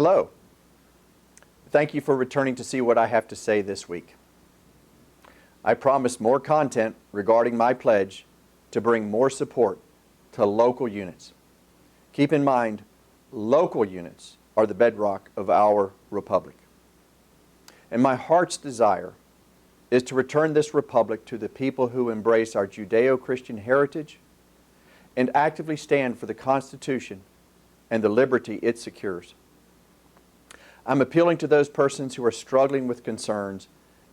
Hello. Thank you for returning to see what I have to say this week. I promise more content regarding my pledge to bring more support to local units. Keep in mind, local units are the bedrock of our republic. And my heart's desire is to return this republic to the people who embrace our Judeo-Christian heritage and actively stand for the Constitution and the liberty it secures. I'm appealing to those persons who are struggling with concerns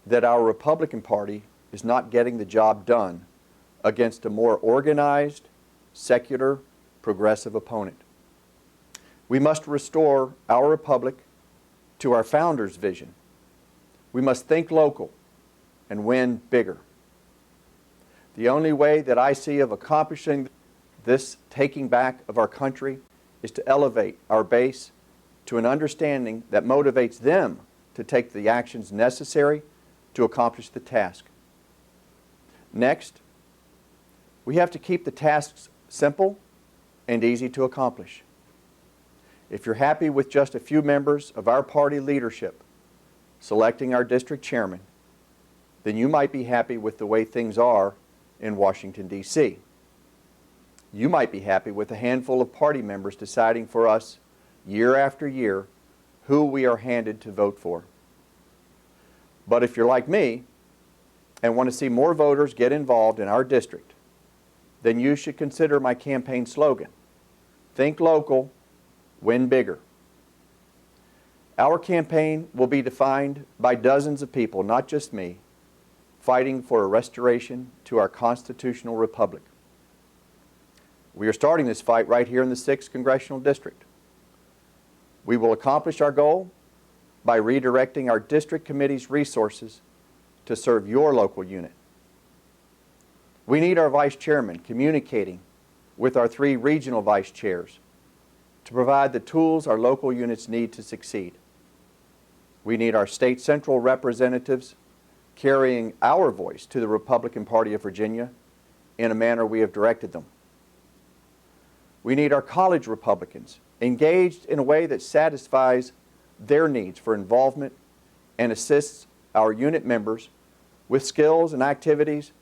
that our Republican Party is not getting the job done against a more organized, secular, progressive opponent. We must restore our republic to our founders' vision. We must think local and win bigger. The only way that I see of accomplishing this taking back of our country is to elevate our base to an understanding that motivates them to take the actions necessary to accomplish the task. Next, we have to keep the tasks simple and easy to accomplish. If you're happy with just a few members of our party leadership selecting our district chairman, then you might be happy with the way things are in Washington, D.C. You might be happy with a handful of party members deciding for us year after year who we are handed to vote for. But if you're like me and want to see more voters get involved in our district, then you should consider my campaign slogan, Think Local, Win Bigger. Our campaign will be defined by dozens of people, not just me, fighting for a restoration to our constitutional republic. We are starting this fight right here in the 6th Congressional District. We will accomplish our goal by redirecting our district committee's resources to serve your local unit. We need our vice chairman communicating with our 3 regional vice chairs to provide the tools our local units need to succeed. We need our state central representatives carrying our voice to the Republican Party of Virginia in a manner we have directed them. We need our college Republicans engaged in a way that satisfies their needs for involvement and assists our unit members with skills and activities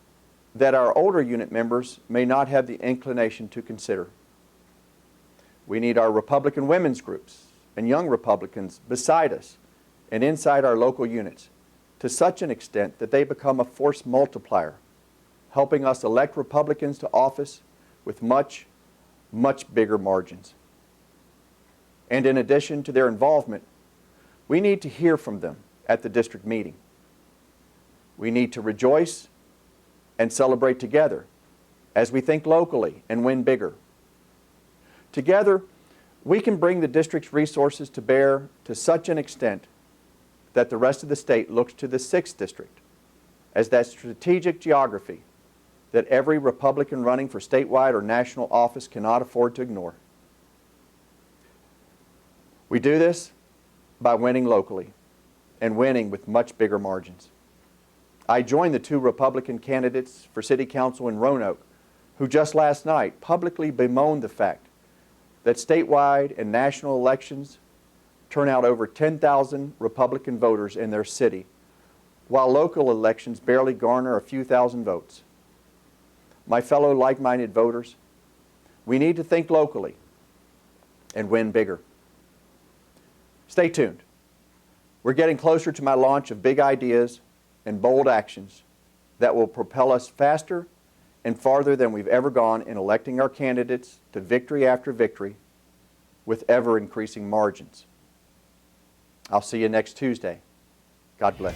that our older unit members may not have the inclination to consider. We need our Republican women's groups and young Republicans beside us and inside our local units to such an extent that they become a force multiplier, helping us elect Republicans to office with much bigger margins. And in addition to their involvement, we need to hear from them at the district meeting. We need to rejoice and celebrate together as we think locally and win bigger. Together, we can bring the district's resources to bear to such an extent that the rest of the state looks to the 6th District as that strategic geography that every Republican running for statewide or national office cannot afford to ignore. We do this by winning locally and winning with much bigger margins. I joined the 2 Republican candidates for City Council in Roanoke who just last night publicly bemoaned the fact that statewide and national elections turn out over 10,000 Republican voters in their city, while local elections barely garner a few thousand votes. My fellow like-minded voters, we need to think locally and win bigger. Stay tuned. We're getting closer to my launch of big ideas and bold actions that will propel us faster and farther than we've ever gone in electing our candidates to victory after victory with ever-increasing margins. I'll see you next Tuesday. God bless.